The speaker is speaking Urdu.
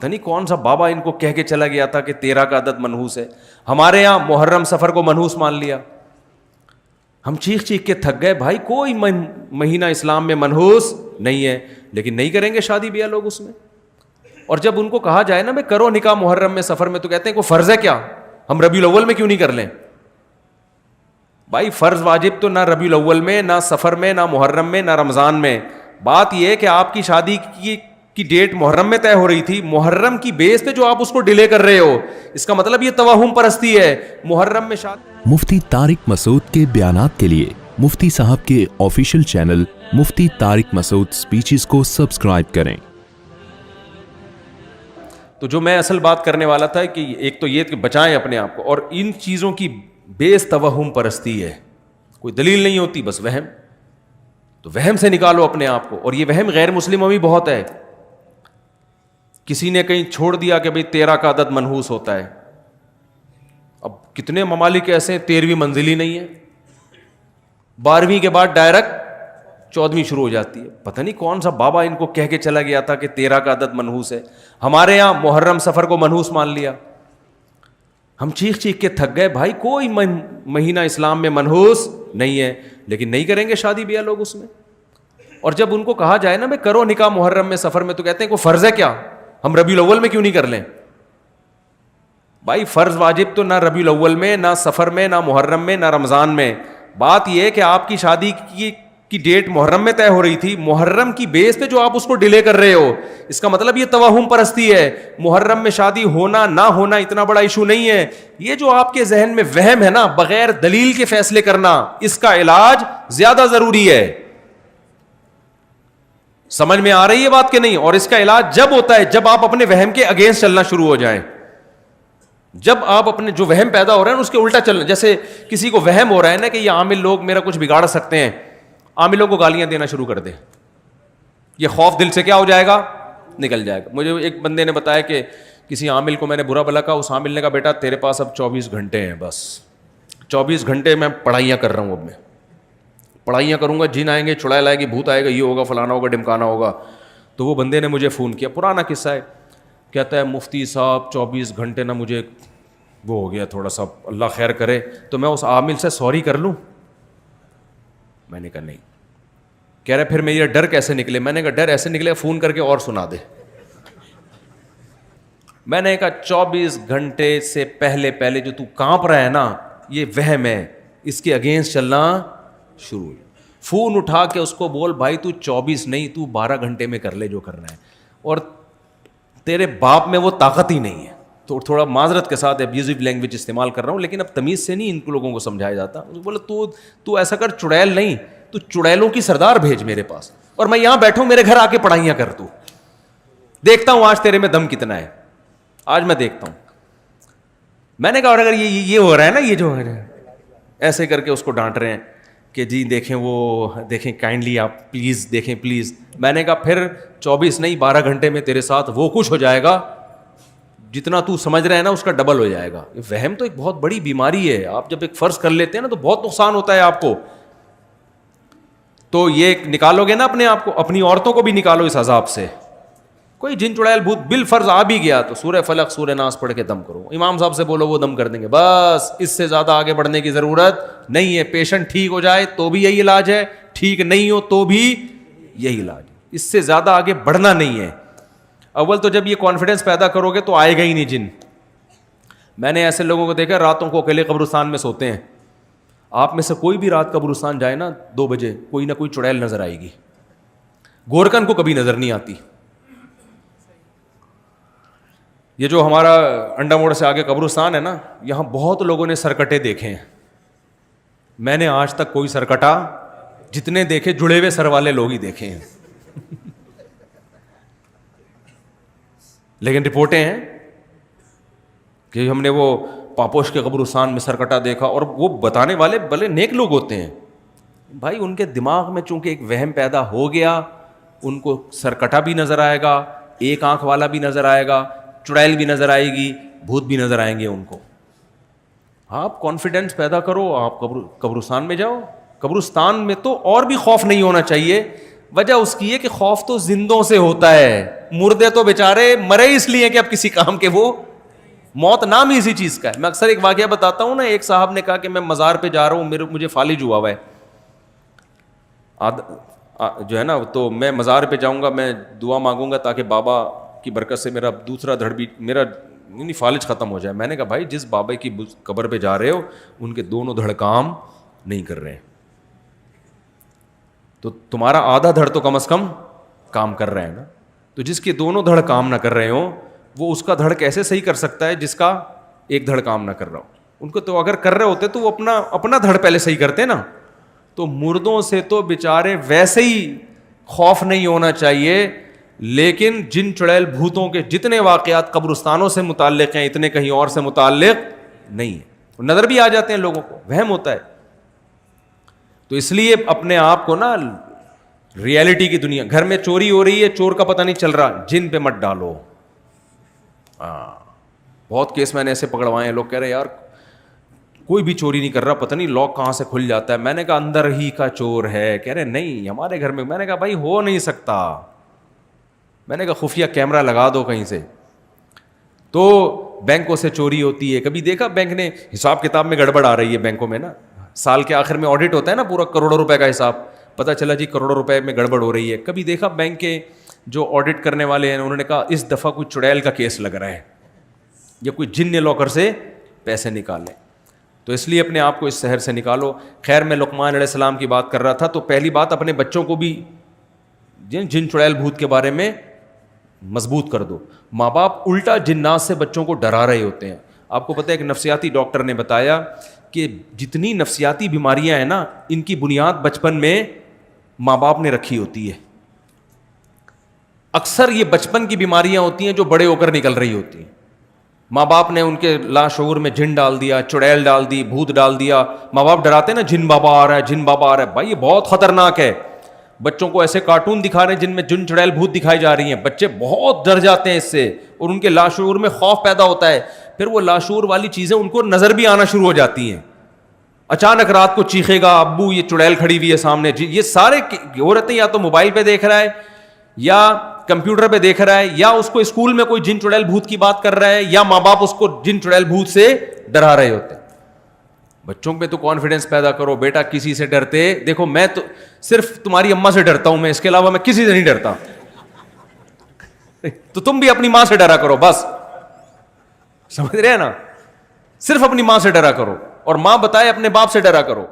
پتہ نہیں کون سا بابا ان کو کہہ کے چلا گیا تھا کہ 13 کا عدد منحوس ہے. ہمارے یہاں محرم سفر کو منحوس مان لیا. ہم چیخ چیخ کے تھک گئے, بھائی کوئی مہینہ اسلام میں منحوس نہیں ہے, لیکن نہیں کریں گے شادی بیاہ لوگ اس میں. اور جب ان کو کہا جائے نا بھائی کرو نکاح محرم میں سفر میں, تو کہتے ہیں کوئی فرض ہے کیا, ہم ربیع الاول میں کیوں نہیں کر لیں. بھائی فرض واجب تو نہ ربیع الاول میں, نہ سفر میں, نہ محرم میں, نہ رمضان میں. بات یہ ہے کہ آپ کی شادی کی ڈیٹ محرم میں طے ہو رہی تھی, محرم کی بیس پہ جو آپ اس کو ڈیلے کر رہے ہو, اس کا مطلب یہ توہم پرستی ہے. محرم میں شادی. مفتی طارق مسعود کے بیانات کے لیے مفتی صاحب کے آفیشیل چینل مفتی طارق مسعود سپیچز کو سبسکرائب کریں. تو جو میں اصل بات کرنے والا تھا کہ ایک تو یہ کہ بچائیں اپنے آپ کو, اور ان چیزوں کی بیس توہم پرستی ہے, کوئی دلیل نہیں ہوتی, بس وہم. تو وہم سے نکالو اپنے آپ کو. اور یہ وہم غیر مسلموں میں بھی بہت ہے. کسی نے کہیں چھوڑ دیا کہ بھئی 13 کا عدد منحوس ہوتا ہے. اب کتنے ممالک ایسے ہیں 13ویں منزل ہی نہیں ہے, 12ویں کے بعد ڈائریکٹ 14ویں شروع ہو جاتی ہے. پتہ نہیں کون سا بابا ان کو کہہ کے چلا گیا تھا کہ 13 کا عدد منحوس ہے. ہمارے یہاں محرم سفر کو منحوس مان لیا. ہم چیخ چیخ کے تھک گئے, بھائی کوئی مہینہ اسلام میں منحوس نہیں ہے, لیکن نہیں کریں گے شادی بیاہ لوگ اس میں. اور جب ان کو کہا جائے نا بھائی کرو نکاح محرم میں سفر میں, تو کہتے ہیں کوئی فرض ہے کیا, ہم ربیع الاول میں کیوں نہیں کر لیں. بھائی فرض واجب تو نہ ربیع الاول میں, نہ سفر میں, نہ محرم میں, نہ رمضان میں. بات یہ ہے کہ آپ کی شادی کی ڈیٹ محرم میں طے ہو رہی تھی, محرم کی بیس پہ جو آپ اس کو ڈیلے کر رہے ہو, اس کا مطلب یہ توہم پرستی ہے. محرم میں شادی ہونا نہ ہونا اتنا بڑا ایشو نہیں ہے. یہ جو آپ کے ذہن میں وہم ہے نا, بغیر دلیل کے فیصلے کرنا, اس کا علاج زیادہ ضروری ہے. سمجھ میں آ رہی ہے بات کہ نہیں. اور اس کا علاج جب ہوتا ہے جب آپ اپنے وہم کے اگینسٹ چلنا شروع ہو جائیں. جب آپ اپنے جو وہم پیدا ہو رہا ہے اس کے الٹا چلنا. جیسے کسی کو وہم ہو رہا ہے نا کہ یہ عامل لوگ میرا کچھ بگاڑ سکتے ہیں, عاملوں کو گالیاں دینا شروع کر دے, یہ خوف دل سے کیا ہو جائے گا, نکل جائے گا. مجھے ایک بندے نے بتایا کہ کسی عامل کو میں نے برا بھلا کہا, اس عامل نے کہا بیٹا تیرے پاس اب 24 گھنٹے ہیں, بس 24 گھنٹے میں پڑھائیاں کر رہا ہوں, اب میں پڑھائیاں کروں گا, جن آئیں گے, چڑیل آئے گی, بھوت آئے گا, یہ ہوگا, فلانا ہوگا, ڈمکانا ہوگا. تو وہ بندے نے مجھے فون کیا, پرانا قصہ ہے, کہتا ہے مفتی صاحب 24 گھنٹے نہ مجھے وہ ہو گیا تھوڑا سا, اللہ خیر کرے, تو میں اس عامل سے سوری کر لوں. میں نے کہا نہیں. کہہ رہے پھر میرا ڈر کیسے نکلے. میں نے کہا ڈر ایسے نکلے فون کر کے اور سنا دے. میں نے کہا 24 گھنٹے سے پہلے جو تو کانپ رہا ہے نا, یہ وہم ہے, اس کے اگینسٹ چلنا شروع. فون اٹھا کے اس کو بول بھائی تو 24 نہیں, تو 12 گھنٹے میں کر لے جو کرنا ہے, اور تیرے باپ میں وہ طاقت ہی نہیں ہے. تو تھوڑا معذرت کے ساتھ ابیوزو لینگویج استعمال کر رہا ہوں, لیکن اب تمیز سے نہیں ان لوگوں کو سمجھایا جاتا. بولے تو ایسا کر, چڑیل نہیں, تو چڑیلوں کی سردار بھیج میرے پاس, اور میں یہاں بیٹھوں, میرے گھر آ کے پڑھائیاں کر, تو دیکھتا ہوں آج تیرے میں دم کتنا ہے, آج میں دیکھتا ہوں. میں نے کہا اور اگر یہ ہو رہا ہے نا, یہ جو ایسے کر کے اس کو ڈانٹ رہے ہیں کہ جی دیکھیں وہ دیکھیں کائنڈلی آپ پلیز دیکھیں پلیز. میں نے کہا پھر 24 نہیں 12 گھنٹے میں تیرے ساتھ وہ کچھ ہو جائے گا جتنا تو سمجھ رہے ہیں نا اس کا ڈبل ہو جائے گا. یہ وہم تو ایک بہت بڑی بیماری ہے. آپ جب ایک فرض کر لیتے ہیں نا تو بہت نقصان ہوتا ہے آپ کو. تو یہ نکالو گے نا اپنے آپ کو, اپنی عورتوں کو بھی نکالو اس عذاب سے. کوئی جن چڑیل بھوت بالفرض آ بھی گیا تو سورہ فلق سورہ ناس پڑھ کے دم کرو. امام صاحب سے بولو وہ دم کر دیں گے, بس اس سے زیادہ آگے بڑھنے کی ضرورت نہیں ہے. پیشنٹ ٹھیک ہو جائے تو بھی یہی علاج ہے, ٹھیک نہیں ہو تو بھی یہی علاج ہے. اس سے زیادہ آگے بڑھنا نہیں ہے. اول تو جب یہ کانفیڈنس پیدا کرو گے تو آئے گا ہی نہیں جن. میں نے ایسے لوگوں کو دیکھا راتوں کو اکیلے قبرستان میں سوتے ہیں. آپ میں سے کوئی بھی رات قبرستان جائے نا 2 بجے, کوئی نہ کوئی چڑیل نظر آئے گی. گورکن کو کبھی نظر نہیں آتی. یہ جو ہمارا انڈا موڑ سے آگے قبرستان ہے نا, یہاں بہت لوگوں نے سرکٹے دیکھے ہیں. میں نے آج تک کوئی سرکٹا جتنے دیکھے جڑے ہوئے سر والے لوگ ہی دیکھے ہیں. لیکن رپورٹیں ہیں کہ ہم نے وہ پاپوش کے قبرستان میں سرکٹا دیکھا, اور وہ بتانے والے بھلے نیک لوگ ہوتے ہیں. بھائی ان کے دماغ میں چونکہ ایک وہم پیدا ہو گیا, ان کو سرکٹا بھی نظر آئے گا, ایک آنکھ والا بھی نظر آئے گا, چڑیل بھی نظر آئے گی, بھوت بھی نظر آئیں گے ان کو. آپ کانفیڈنس پیدا کرو, آپ قبرستان میں جاؤ. قبرستان میں تو اور بھی خوف نہیں ہونا چاہیے. وجہ اس کی ہے کہ خوف تو زندوں سے ہوتا ہے, مردے تو بیچارے مرے اس لیے کہ اب کسی کام کے, وہ موت نام ہی اسی چیز کا ہے. میں اکثر ایک واقعہ بتاتا ہوں نا, ایک صاحب نے کہا کہ میں مزار پہ جا رہا ہوں, مجھے فالج ہوا ہوا ہے جو ہے نا, تو میں مزار پہ جاؤں گا, میں دعا مانگوں گا تاکہ بابا کی برکت سے میرا دوسرا دھڑ بھی, میرا فالج ختم ہو جائے. میں نے کہا بھائی جس بابا کی قبر پہ جا رہے ہو ان کے دونوں دھڑ کام نہیں کر رہے ہیں, تو تمہارا آدھا دھڑ تو کم از کم کام کر رہے ہیں نا. تو جس کے دونوں دھڑ کام نہ کر رہے ہوں وہ اس کا دھڑ کیسے صحیح کر سکتا ہے جس کا ایک دھڑ کام نہ کر رہا ہو. ان کو تو اگر کر رہے ہوتے تو وہ اپنا دھڑ پہلے صحیح کرتے نا. تو مردوں سے تو بیچارے ویسے ہی خوف نہیں ہونا چاہیے, لیکن جن چڑیل بھوتوں کے جتنے واقعات قبرستانوں سے متعلق ہیں اتنے کہیں اور سے متعلق نہیں ہیں. نظر بھی آ جاتے ہیں لوگوں کو, وہم ہوتا ہے. تو اس لیے اپنے آپ کو نا ریئلٹی کی دنیا, گھر میں چوری ہو رہی ہے, چور کا پتہ نہیں چل رہا, جن پہ مت ڈالو. بہت کیس میں نے ایسے پکڑوائے ہیں, لوگ کہہ رہے یار کوئی بھی چوری نہیں کر رہا, پتہ نہیں لاک کہاں سے کھل جاتا ہے. میں نے کہا اندر ہی کا چور ہے. کہہ رہے نہیں ہمارے گھر میں. میں نے کہا بھائی ہو نہیں سکتا. میں نے کہا خفیہ کیمرہ لگا دو کہیں سے. تو بینکوں سے چوری ہوتی ہے, کبھی دیکھا بینک نے حساب کتاب میں گڑبڑ آ رہی ہے بینکوں میں نا, سال کے آخر میں آڈٹ ہوتا ہے نا پورا کروڑوں روپے کا حساب, پتہ چلا جی کروڑوں روپے میں گڑبڑ ہو رہی ہے. کبھی دیکھا بینک کے جو آڈٹ کرنے والے ہیں انہوں نے کہا اس دفعہ کوئی چڑیل کا کیس لگ رہا ہے یا کوئی جن نے لاکر سے پیسے نکالے. تو اس لیے اپنے آپ کو اس شہر سے نکالو. خیر میں لقمان علیہ السلام کی بات کر رہا تھا, تو پہلی بات اپنے بچوں کو بھی جن چڑیل بھوت کے بارے میں مضبوط کر دو. ماں باپ الٹا جنات سے بچوں کو ڈرا رہے ہوتے ہیں. آپ کو پتہ ہے ایک نفسیاتی ڈاکٹر نے بتایا کہ جتنی نفسیاتی بیماریاں ہیں نا ان کی بنیاد بچپن میں ماں باپ نے رکھی ہوتی ہے. اکثر یہ بچپن کی بیماریاں ہوتی ہیں جو بڑے ہو کر نکل رہی ہوتی ہیں. ماں باپ نے ان کے لاشعور میں جن ڈال دیا, چڑیل ڈال دی, بھوت ڈال دیا. ماں باپ ڈراتے ہیں نا جن بابا آ رہا ہے, جن بابا آ رہا ہے. بھائی یہ بہت خطرناک ہے. بچوں کو ایسے کارٹون دکھا رہے ہیں جن میں جن چڑیل بھوت دکھائی جا رہی ہیں, بچے بہت ڈر جاتے ہیں اس سے اور ان کے لاشعور میں خوف پیدا ہوتا ہے. پھر وہ لاشعور والی چیزیں ان کو نظر بھی آنا شروع ہو جاتی ہیں. اچانک رات کو چیخے گا ابو یہ چڑیل کھڑی ہوئی ہے سامنے. یہ سارے ہو رہتے ہیں یا تو موبائل پہ دیکھ رہا ہے یا کمپیوٹر پہ دیکھ رہا ہے, یا اس کو اسکول میں کوئی جن چڑیل بھوت کی بات کر رہا ہے, یا ماں باپ اس کو جن چڑیل بھوت سے ڈرا رہے ہوتے ہیں. بچوں پہ تو کانفیڈنس پیدا کرو, بیٹا کسی سے ڈرتے, دیکھو میں تو صرف تمہاری اماں سے ڈرتا ہوں, میں اس کے علاوہ میں کسی سے نہیں ڈرتا. تو تم بھی اپنی ماں سے ڈرا کرو بس, سمجھ رہے ہیں نا, صرف اپنی ماں سے ڈرا کرو اور ماں بتائے اپنے باپ سے ڈرا کرو.